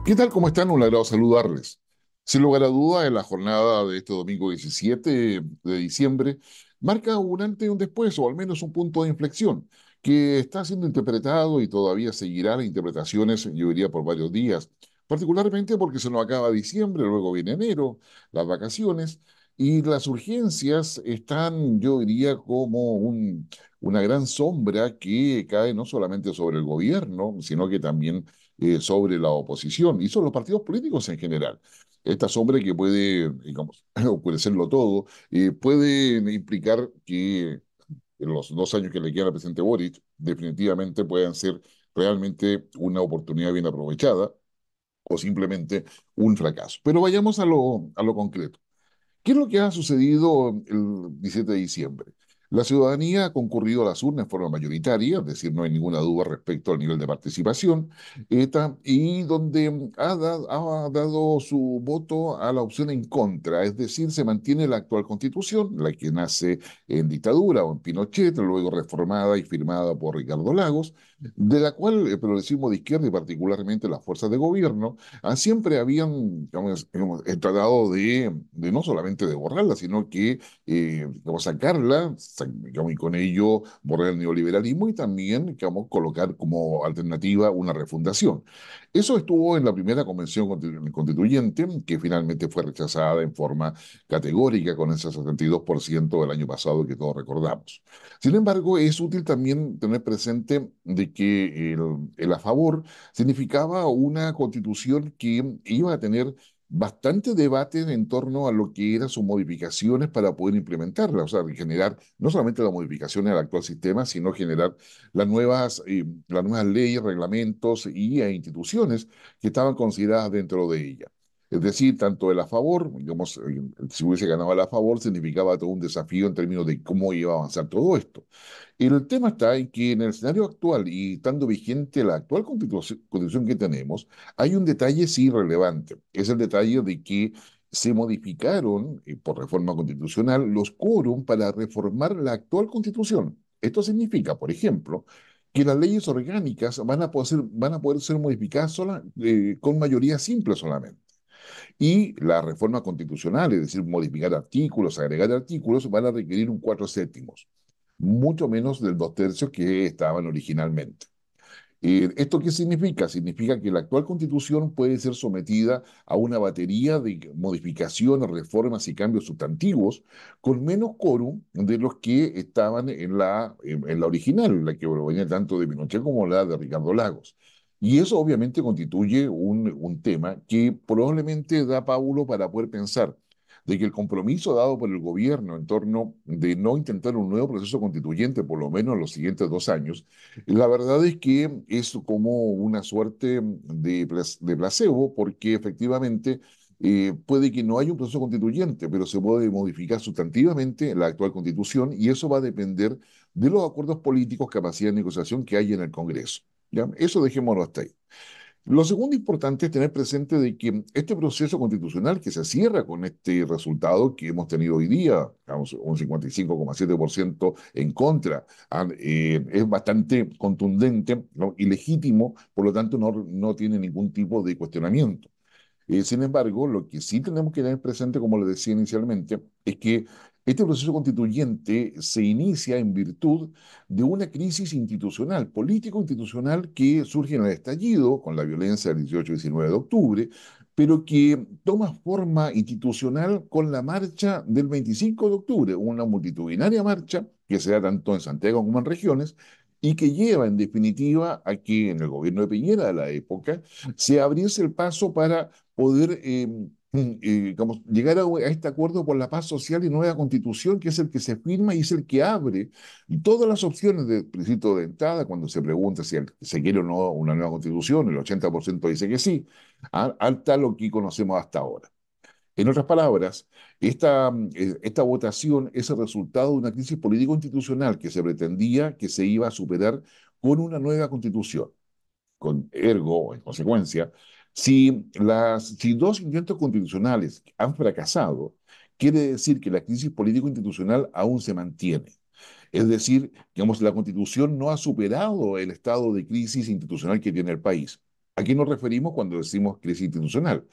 ¿Qué tal? ¿Cómo están? Un agrado saludarles. Sin lugar a duda, en la jornada de este domingo 17 de diciembre, marca un antes y un después, o al menos un punto de inflexión, que está siendo interpretado y todavía seguirá las interpretaciones, yo diría, por varios días, particularmente porque se nos acaba diciembre, luego viene enero, las vacaciones, y las urgencias están, yo diría, como una gran sombra que cae no solamente sobre el gobierno, sino que también sobre la oposición y sobre los partidos políticos en general. Esta sombra que puede, digamos, oscurecerlo todo, puede implicar que en los 2 años que le quedan al presidente Boric definitivamente puedan ser realmente una oportunidad bien aprovechada o simplemente un fracaso. Pero vayamos a lo concreto. ¿Qué es lo que ha sucedido el 17 de diciembre? La ciudadanía ha concurrido a las urnas en forma mayoritaria, es decir, no hay ninguna duda respecto al nivel de participación, y donde ha dado su voto a la opción en contra, es decir, se mantiene la actual constitución, la que nace en dictadura o en Pinochet, luego reformada y firmada por Ricardo Lagos, de la cual el progresismo de izquierda y particularmente las fuerzas de gobierno siempre habían tratado de no solamente de borrarla, sino que digamos, sacarla, digamos, y con ello borrar el neoliberalismo y también digamos, colocar como alternativa una refundación. Eso estuvo en la primera convención constituyente, que finalmente fue rechazada en forma categórica con ese 72% del año pasado que todos recordamos. Sin embargo, es útil también tener presente de que el a favor significaba una constitución que iba a tener bastante debate en torno a lo que eran sus modificaciones para poder implementarla, o sea, generar no solamente las modificaciones al actual sistema, sino generar las nuevas leyes, reglamentos y instituciones que estaban consideradas dentro de ella. Es decir, tanto el a favor, digamos, si hubiese ganado el a favor, significaba todo un desafío en términos de cómo iba a avanzar todo esto. El tema está en que en el escenario actual y estando vigente la actual constitución que tenemos, hay un detalle sí relevante. Es el detalle de que se modificaron por reforma constitucional los quórum para reformar la actual constitución. Esto significa, por ejemplo, que las leyes orgánicas van a poder ser modificadas con mayoría simple solamente. Y la reforma constitucional, es decir, modificar artículos, agregar artículos, van a requerir un cuatro séptimos, mucho menos del dos tercios que estaban originalmente. ¿Esto qué significa? Significa que la actual constitución puede ser sometida a una batería de modificaciones, reformas y cambios sustantivos con menos quórum de los que estaban en la original, la que provenía tanto de Pinochet como la de Ricardo Lagos. Y eso obviamente constituye un tema que probablemente da pábulo para poder pensar de que el compromiso dado por el gobierno en torno de no intentar un nuevo proceso constituyente, por lo menos en los siguientes 2 años, la verdad es que es como una suerte de placebo, porque efectivamente puede que no haya un proceso constituyente, pero se puede modificar sustantivamente la actual constitución y eso va a depender de los acuerdos políticos, capacidad de negociación que hay en el Congreso. ¿Ya? Eso dejémoslo hasta ahí. Lo segundo importante es tener presente de que este proceso constitucional que se cierra con este resultado que hemos tenido hoy día, digamos, un 55,7% en contra, es bastante contundente, ¿no? Y legítimo, por lo tanto no tiene ningún tipo de cuestionamiento. Sin embargo, lo que sí tenemos que tener presente, como le decía inicialmente, es que este proceso constituyente se inicia en virtud de una crisis institucional, político-institucional, que surge en el estallido con la violencia del 18 y 19 de octubre, pero que toma forma institucional con la marcha del 25 de octubre, una multitudinaria marcha que se da tanto en Santiago como en regiones, y que lleva en definitiva a que en el gobierno de Piñera de la época se abriese el paso para poder como llegar a este acuerdo por la paz social y nueva constitución, que es el que se firma y es el que abre todas las opciones de plebiscito de entrada, cuando se pregunta si se quiere o no una nueva constitución, el 80% dice que sí, hasta lo que conocemos hasta ahora. En otras palabras, esta votación es el resultado de una crisis político-institucional que se pretendía que se iba a superar con una nueva constitución ergo, en consecuencia, si dos intentos constitucionales han fracasado, quiere decir que la crisis político-institucional aún se mantiene. Es decir, digamos, la Constitución no ha superado el estado de crisis institucional que tiene el país. ¿A qué nos referimos cuando decimos crisis institucional?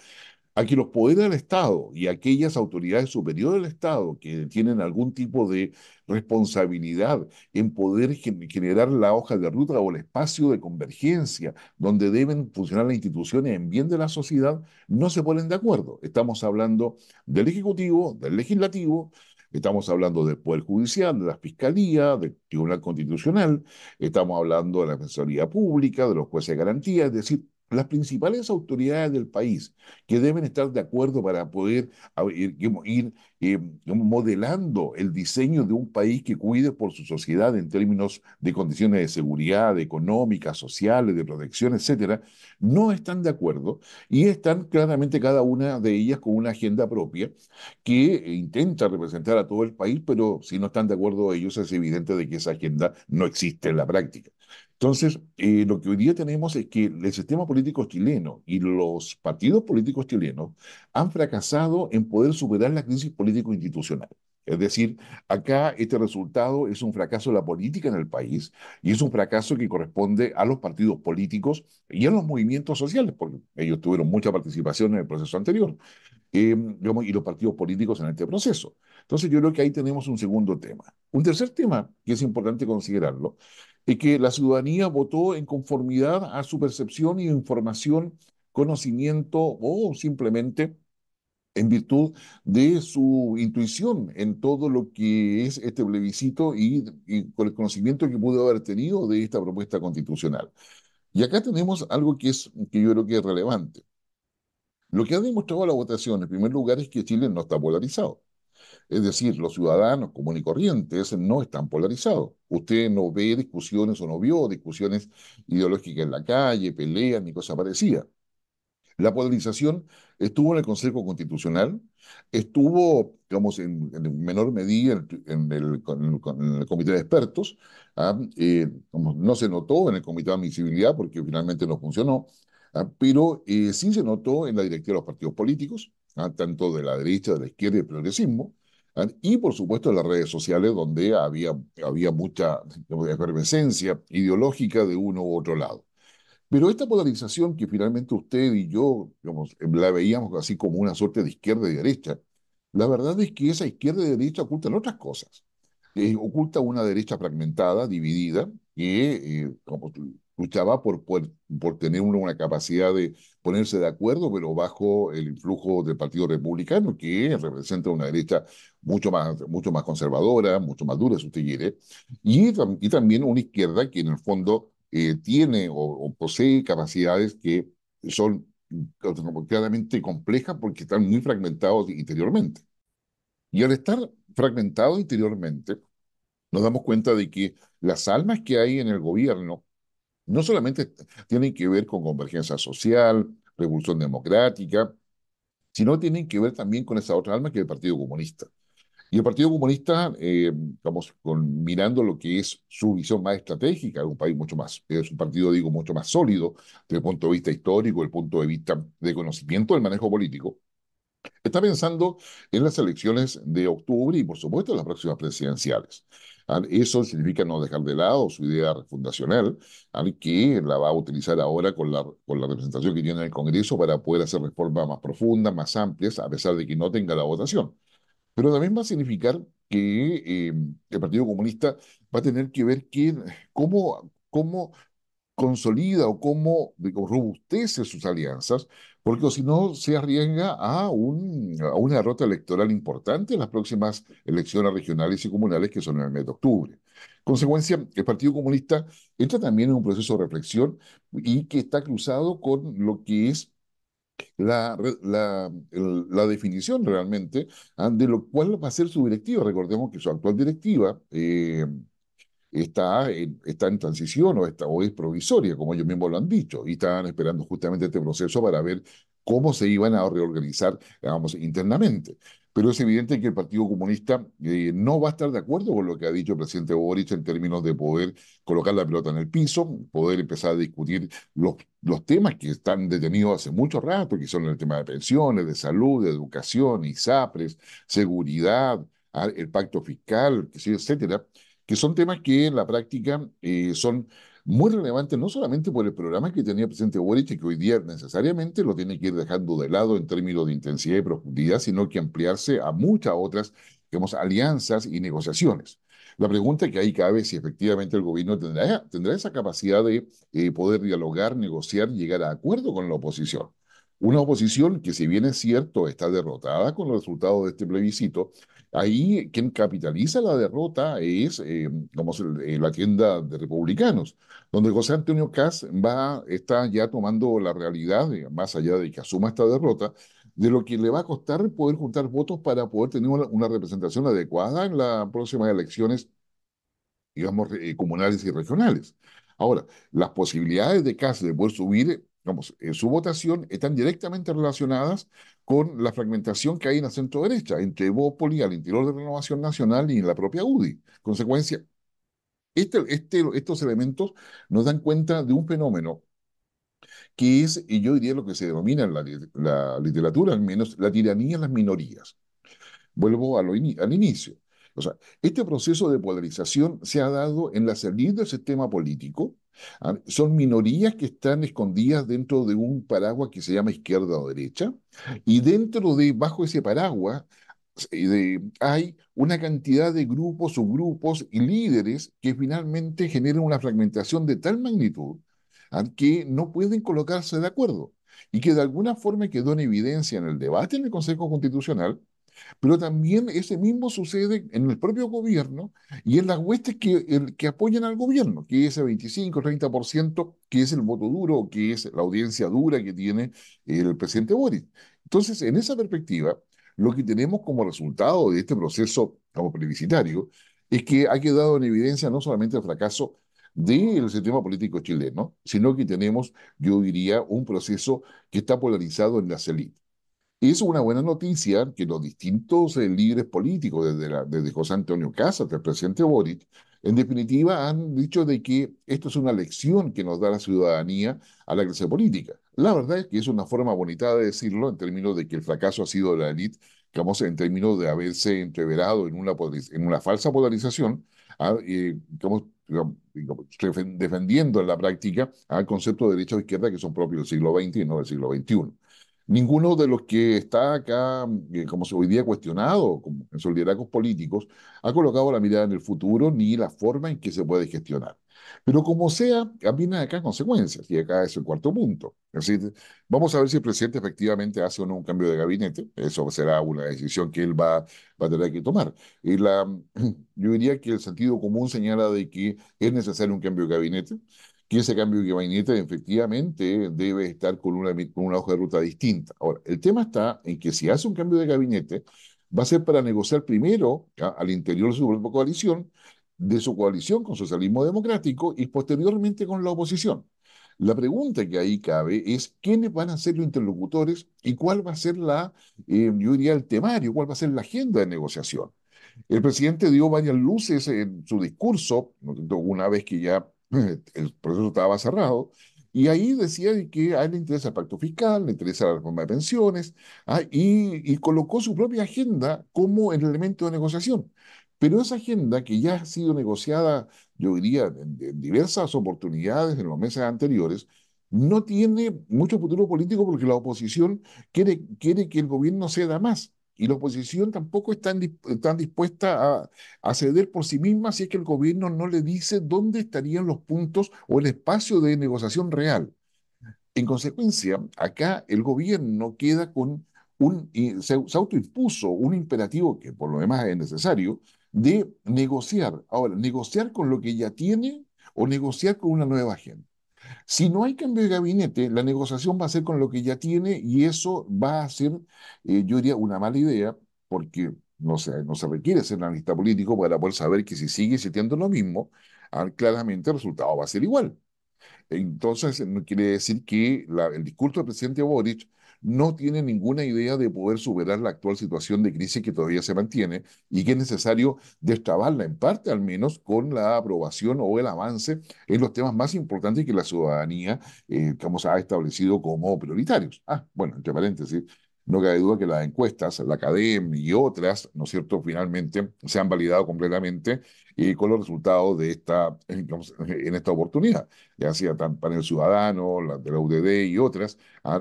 A que los poderes del Estado y aquellas autoridades superiores del Estado que tienen algún tipo de responsabilidad en poder generar la hoja de ruta o el espacio de convergencia donde deben funcionar las instituciones en bien de la sociedad, no se ponen de acuerdo. Estamos hablando del Ejecutivo, del Legislativo. Estamos hablando del Poder Judicial, de la Fiscalía, del Tribunal Constitucional, estamos hablando de la Defensoría Pública, de los jueces de garantía, es decir, las principales autoridades del país que deben estar de acuerdo para poder ir modelando el diseño de un país que cuide por su sociedad en términos de condiciones de seguridad, económicas, sociales, de protección, etcétera, no están de acuerdo y están claramente cada una de ellas con una agenda propia que intenta representar a todo el país, pero si no están de acuerdo ellos es evidente de que esa agenda no existe en la práctica. Entonces, lo que hoy día tenemos es que el sistema político chileno y los partidos políticos chilenos han fracasado en poder superar la crisis político-institucional. Es decir, acá este resultado es un fracaso de la política en el país y es un fracaso que corresponde a los partidos políticos y a los movimientos sociales, porque ellos tuvieron mucha participación en el proceso anterior, digamos, y los partidos políticos en este proceso. Entonces yo creo que ahí tenemos un segundo tema. Un tercer tema que es importante considerarlo es que la ciudadanía votó en conformidad a su percepción y información, conocimiento o simplemente en virtud de su intuición en todo lo que es este plebiscito y con el conocimiento que pudo haber tenido de esta propuesta constitucional. Y acá tenemos algo que yo creo que es relevante. Lo que ha demostrado la votación, en primer lugar, es que Chile no está polarizado. Es decir, los ciudadanos comunes y corrientes no están polarizados. Usted no ve discusiones o no vio discusiones ideológicas en la calle, peleas ni cosas parecidas. La polarización estuvo en el Consejo Constitucional, estuvo, digamos, en menor medida en el Comité de Expertos, como no se notó en el Comité de Admisibilidad porque finalmente no funcionó, pero sí se notó en la directiva de los partidos políticos, tanto de la derecha, de la izquierda y del progresismo, y por supuesto en las redes sociales donde había mucha, digamos, efervescencia ideológica de uno u otro lado. Pero esta polarización que finalmente usted y yo, digamos, la veíamos así como una suerte de izquierda y derecha, la verdad es que esa izquierda y derecha ocultan otras cosas. Oculta una derecha fragmentada, dividida, que como luchaba por tener una capacidad de ponerse de acuerdo, pero bajo el influjo del Partido Republicano, que representa una derecha mucho más conservadora, mucho más dura, si usted quiere, y también una izquierda que en el fondo tiene o posee capacidades que son claramente complejas porque están muy fragmentados interiormente. Y al estar fragmentados interiormente, nos damos cuenta de que las almas que hay en el gobierno no solamente tienen que ver con convergencia social, revolución democrática, sino tienen que ver también con esa otra alma que es el Partido Comunista. Y el Partido Comunista, vamos, mirando lo que es su visión más estratégica de un país mucho más, es un partido, digo, mucho más sólido desde el punto de vista histórico, desde el punto de vista de conocimiento del manejo político, está pensando en las elecciones de octubre y, por supuesto, en las próximas presidenciales. Eso significa no dejar de lado su idea fundacional, que la va a utilizar ahora con la representación que tiene en el Congreso para poder hacer reformas más profundas, más amplias, a pesar de que no tenga la votación. Pero también va a significar que el Partido Comunista va a tener que ver cómo consolida o cómo digo, robustece sus alianzas, porque o si no se arriesga a una derrota electoral importante en las próximas elecciones regionales y comunales que son en el mes de octubre. Consecuencia, el Partido Comunista entra también en un proceso de reflexión y que está cruzado con lo que es la definición realmente de lo cual va a ser su directiva. Recordemos que su actual directiva está en transición o es provisoria, como ellos mismos lo han dicho, y estaban esperando justamente este proceso para ver cómo se iban a reorganizar, digamos, internamente. Pero es evidente que el Partido Comunista no va a estar de acuerdo con lo que ha dicho el presidente Boric en términos de poder colocar la pelota en el piso, poder empezar a discutir los temas que están detenidos hace mucho rato, que son el tema de pensiones, de salud, de educación, ISAPRES, seguridad, el pacto fiscal, que sí, etcétera, que son temas que en la práctica son Muy relevante no solamente por el programa que tenía el presidente Boric, que hoy día necesariamente lo tiene que ir dejando de lado en términos de intensidad y profundidad, sino que ampliarse a muchas otras, digamos, alianzas y negociaciones. La pregunta que ahí cabe es si efectivamente el gobierno tendrá esa capacidad de poder dialogar, negociar, llegar a acuerdo con la oposición. Una oposición que, si bien es cierto, está derrotada con los resultados de este plebiscito. Ahí quien capitaliza la derrota es la tienda de republicanos, donde José Antonio Kast está ya tomando la realidad, más allá de que asuma esta derrota, de lo que le va a costar poder juntar votos para poder tener una representación adecuada en las próximas elecciones, digamos, comunales y regionales. Ahora, las posibilidades de Kast de poder subir, digamos, su votación están directamente relacionadas con la fragmentación que hay en la centro derecha, entre Evópoli, al interior de Renovación Nacional y en la propia UDI. Consecuencia, estos elementos nos dan cuenta de un fenómeno que es, y yo diría lo que se denomina en la literatura, al menos, la tiranía de las minorías. Vuelvo al inicio. O sea, este proceso de polarización se ha dado en la salida del sistema político. Son minorías que están escondidas dentro de un paraguas que se llama izquierda o derecha, y bajo ese paraguas, hay una cantidad de grupos, subgrupos y líderes que finalmente generan una fragmentación de tal magnitud, que no pueden colocarse de acuerdo y que de alguna forma quedó en evidencia en el debate en el Consejo Constitucional, pero también ese mismo sucede en el propio gobierno y en las huestes que apoyan al gobierno, que es ese 25-30%, que es el voto duro, que es la audiencia dura que tiene el presidente Boric. Entonces, en esa perspectiva, lo que tenemos como resultado de este proceso como plebiscitario es que ha quedado en evidencia no solamente el fracaso del sistema político chileno, sino que tenemos, yo diría, un proceso que está polarizado en las élites. Es una buena noticia que los distintos líderes políticos, desde José Antonio Kast hasta el presidente Boric, en definitiva han dicho de que esto es una lección que nos da la ciudadanía a la clase política. La verdad es que es una forma bonita de decirlo en términos de que el fracaso ha sido de la élite, digamos, en términos de haberse entreverado en una falsa polarización, defendiendo en la práctica al concepto de derecha o izquierda que son propios del siglo XX y no del siglo XXI. Ninguno de los que está acá, como se hoy día cuestionado en sus liderazgos políticos, ha colocado la mirada en el futuro ni la forma en que se puede gestionar. Pero como sea, vienen acá consecuencias, y acá es el cuarto punto. Es decir, vamos a ver si el presidente efectivamente hace o no un cambio de gabinete. Eso será una decisión que él va a tener que tomar. Yo diría que el sentido común señala de que es necesario un cambio de gabinete, que ese cambio de gabinete efectivamente debe estar con una hoja de ruta distinta. Ahora, el tema está en que si hace un cambio de gabinete, va a ser para negociar primero al interior de su propia coalición, de su coalición con Socialismo Democrático y posteriormente con la oposición. La pregunta que ahí cabe es quiénes van a ser los interlocutores y cuál va a ser yo diría, el temario, cuál va a ser la agenda de negociación. El presidente dio varias luces en su discurso, ¿no?, una vez que ya el proceso estaba cerrado, y ahí decía de que a él le interesa el pacto fiscal, le interesa la reforma de pensiones, y colocó su propia agenda como el elemento de negociación. Pero esa agenda, que ya ha sido negociada, yo diría, en diversas oportunidades en los meses anteriores, no tiene mucho futuro político porque la oposición quiere que el gobierno ceda más. Y la oposición tampoco está dispuesta a ceder por sí misma si es que el gobierno no le dice dónde estarían los puntos o el espacio de negociación real. En consecuencia, acá el gobierno queda con se autoimpuso un imperativo que por lo demás es necesario de negociar. Ahora, negociar con lo que ya tiene o negociar con una nueva agenda. Si no hay cambio de gabinete, la negociación va a ser con lo que ya tiene y eso va a ser, yo diría, una mala idea porque no se requiere ser analista político para poder saber que si sigue sintiendo lo mismo, claramente el resultado va a ser igual. Entonces, no quiere decir que el discurso del presidente Boric no tiene ninguna idea de poder superar la actual situación de crisis que todavía se mantiene y que es necesario destrabarla en parte al menos con la aprobación o el avance en los temas más importantes que la ciudadanía, digamos, ha establecido como prioritarios. Bueno, entre paréntesis, no cabe duda que las encuestas, la Academia y otras, ¿no es cierto?, finalmente se han validado completamente con los resultados de digamos, en esta oportunidad, ya sea tan para el Ciudadano, la de la UDD y otras,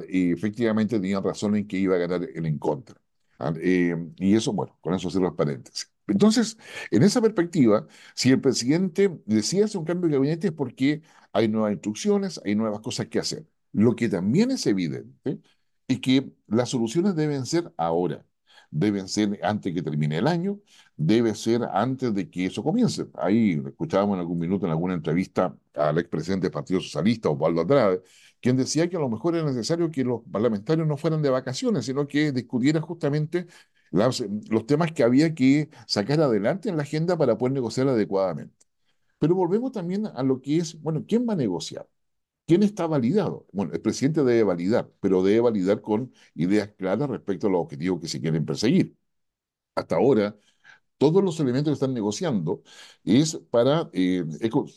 y efectivamente tenían razón en que iba a ganar el en contra. Y eso, bueno, con eso cierro los paréntesis. Entonces, en esa perspectiva, si el presidente decide hacer un cambio de gabinete es porque hay nuevas instrucciones, hay nuevas cosas que hacer. Lo que también es evidente es que las soluciones deben ser ahora, deben ser antes que termine el año, debe ser antes de que eso comience. Ahí escuchábamos en algún minuto en alguna entrevista al expresidente del Partido Socialista, Osvaldo Andrade, quien decía que a lo mejor era necesario que los parlamentarios no fueran de vacaciones, sino que discutieran justamente los temas que había que sacar adelante en la agenda para poder negociar adecuadamente. Pero volvemos también a lo que es, bueno, ¿quién va a negociar? ¿Quién está validado? Bueno, el presidente debe validar, pero debe validar con ideas claras respecto a los objetivos que se quieren perseguir. Hasta ahora, todos los elementos que están negociando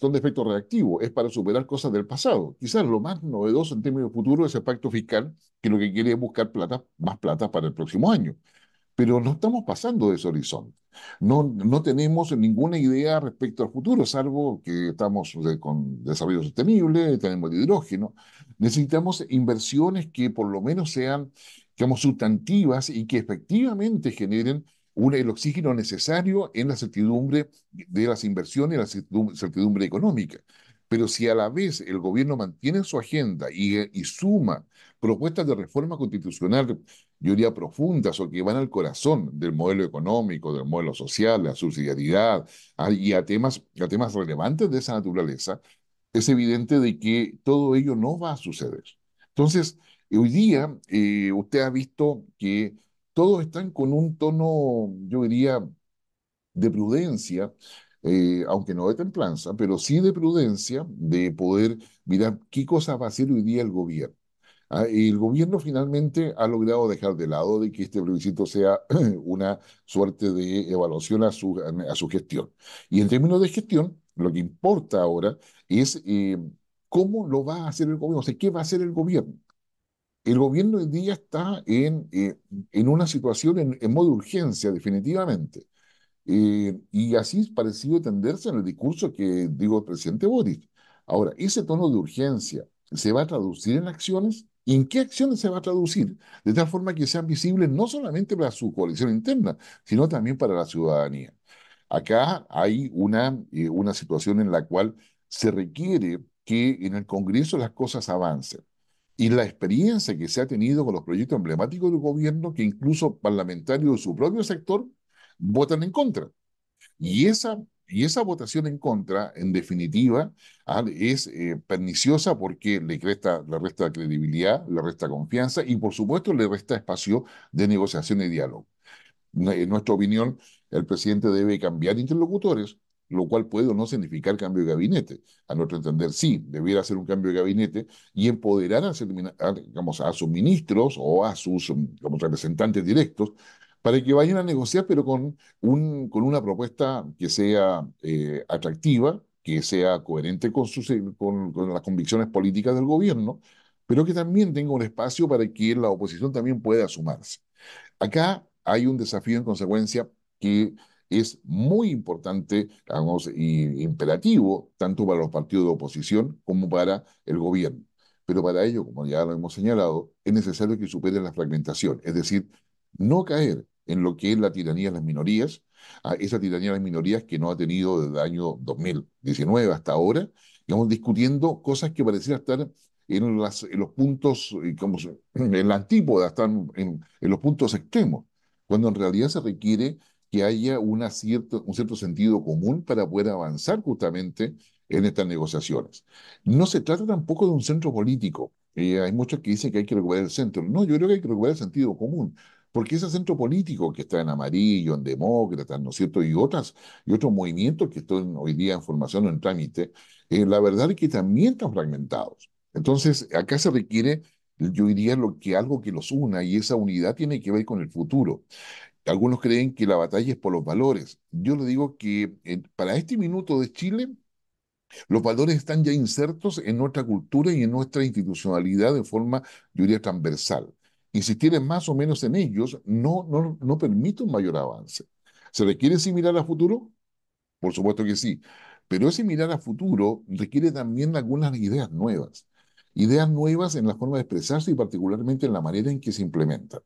son de efecto reactivo, es para superar cosas del pasado. Quizás lo más novedoso en términos futuros es el pacto fiscal, que lo que quiere es buscar plata, más plata para el próximo año. Pero no estamos pasando de ese horizonte. No tenemos ninguna idea respecto al futuro, salvo que estamos con desarrollo sostenible, tenemos el hidrógeno. Necesitamos inversiones que por lo menos sean, digamos, sustantivas y que efectivamente generen el oxígeno necesario en la certidumbre de las inversiones y la certidumbre económica. Pero si a la vez el gobierno mantiene su agenda y suma propuestas de reforma constitucional, yo diría profundas o que van al corazón del modelo económico, del modelo social, la subsidiariedad, y a temas relevantes de esa naturaleza, es evidente de que todo ello no va a suceder. Entonces, hoy día usted ha visto que todos están con un tono, yo diría, de prudencia, aunque no de templanza, pero sí de prudencia, de poder mirar qué cosa va a hacer hoy día el gobierno. Y el gobierno finalmente ha logrado dejar de lado de que este plebiscito sea una suerte de evaluación a su gestión. Y en términos de gestión, lo que importa ahora es cómo lo va a hacer el gobierno, o sea, qué va a hacer el gobierno. El gobierno hoy día está en una situación en modo de urgencia, definitivamente. Y así es parecido tenderse en el discurso que digo el presidente Boric. Ahora, ese tono de urgencia se va a traducir en acciones. ¿Y en qué acciones se va a traducir? De tal forma que sean visibles no solamente para su coalición interna, sino también para la ciudadanía. Acá hay una situación en la cual se requiere que en el Congreso las cosas avancen. Y la experiencia que se ha tenido con los proyectos emblemáticos del gobierno, que incluso parlamentarios de su propio sector votan en contra. Y esa votación en contra, en definitiva, es perniciosa porque le resta credibilidad, le resta confianza y, por supuesto, le resta espacio de negociación y diálogo. En nuestra opinión, el presidente debe cambiar interlocutores, lo cual puede o no significar cambio de gabinete. A nuestro entender, sí, debiera hacer un cambio de gabinete y empoderar digamos, a sus ministros o a sus como representantes directos para que vayan a negociar, pero con una propuesta que sea atractiva, que sea coherente con las convicciones políticas del gobierno, pero que también tenga un espacio para que la oposición también pueda sumarse. Acá hay un desafío en consecuencia que es muy importante, digamos, y imperativo, tanto para los partidos de oposición como para el gobierno. Pero para ello, como ya lo hemos señalado, es necesario que superen la fragmentación, es decir, no caer en lo que es la tiranía de las minorías, a esa tiranía de las minorías que no ha tenido desde el año 2019 hasta ahora, digamos, discutiendo cosas que parecieran estar en los puntos, en la antípoda, están en los puntos extremos, cuando en realidad se requiere que haya un cierto sentido común para poder avanzar justamente en estas negociaciones. No se trata tampoco de un centro político. Hay muchos que dicen que hay que recuperar el centro. No, yo creo que hay que recuperar el sentido común, porque ese centro político que está en amarillo, en demócratas, ¿no es cierto? Y otros movimientos que están hoy día en formación o en trámite, la verdad es que también están fragmentados. Entonces, acá se requiere, yo diría, algo que los una, y esa unidad tiene que ver con el futuro. Algunos creen que la batalla es por los valores. Yo le digo que para este minuto de Chile, los valores están ya insertos en nuestra cultura y en nuestra institucionalidad de forma, yo diría, transversal. insistir en más o menos en ellos no permite un mayor avance. ¿Se requiere sí mirar a futuro? Por supuesto que sí, pero ese mirar a futuro requiere también algunas ideas nuevas en la forma de expresarse y particularmente en la manera en que se implementan.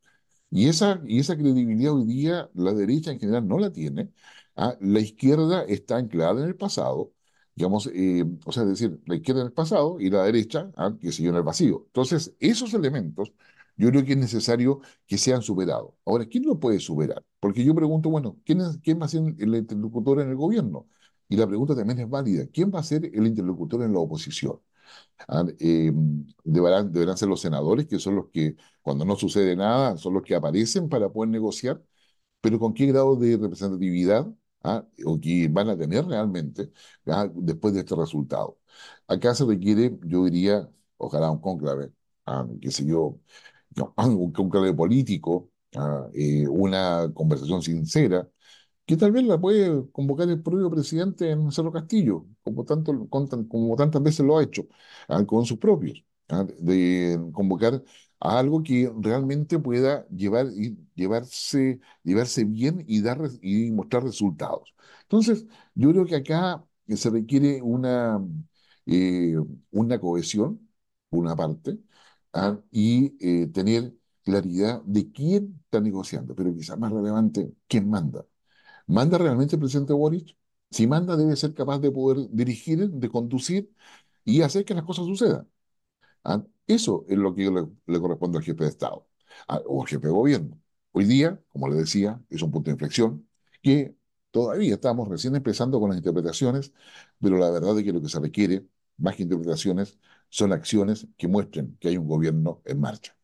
Y esa credibilidad hoy día la derecha en general no la tiene. La izquierda está anclada en el pasado, digamos, o sea, es decir, la izquierda en el pasado y la derecha, que siguió en el vacío. Entonces, esos elementos yo creo que es necesario que sean superados. Ahora, ¿quién lo puede superar? Porque yo pregunto, bueno, ¿quién va a ser el interlocutor en el gobierno? Y la pregunta también es válida. ¿Quién va a ser el interlocutor en la oposición? Deberán ser los senadores, que son los que, cuando no sucede nada, son los que aparecen para poder negociar, pero ¿con qué grado de representatividad o que van a tener realmente después de este resultado? Acá se requiere, yo diría, ojalá un cónclave, qué sé yo, no, un cónclave político, una conversación sincera, que tal vez la puede convocar el propio presidente en Cerro Castillo, como tantas veces lo ha hecho, con sus propios, de convocar a algo que realmente pueda llevarse bien y y mostrar resultados. Entonces, yo creo que acá se requiere eh, una cohesión, por una parte, y tener claridad de quién está negociando, pero quizás más relevante, quién manda. ¿Manda realmente el presidente Boric? Si manda, debe ser capaz de poder dirigir, de conducir y hacer que las cosas sucedan. Eso es lo que le corresponde al jefe de Estado, o al jefe de gobierno. Hoy día, como le decía, es un punto de inflexión que todavía estamos recién empezando con las interpretaciones, pero la verdad es que lo que se requiere, más que interpretaciones, son acciones que muestren que hay un gobierno en marcha.